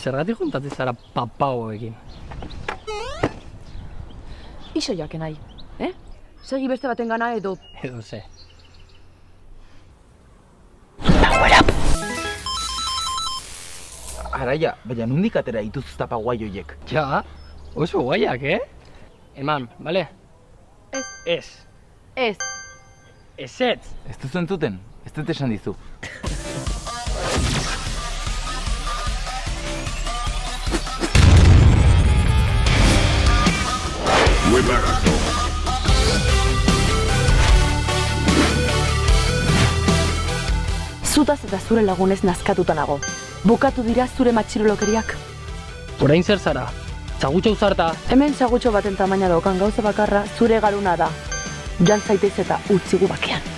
Zergatik juntatzen zara papagoekin? Iso jake nahi, Segi beste baten gana edo... Edo ze. Araia, baina nondik atera dituzta paguai horiek? Ja, oso guaiak, Eman, bale? Ez. Ez. Ez. Ezetz. Ez duzu entzuten? Ez dut esan dizu. Zutaz eta zure lagunez nazkatuta nago. Bukatu dira zure matxirolokeriak. Orain zer zara? Txagutxo uzarta. Hemen sagutxo baten tamaina daukan gauza bakarra zure garuna da. Jan zaitez eta utzigu bakean.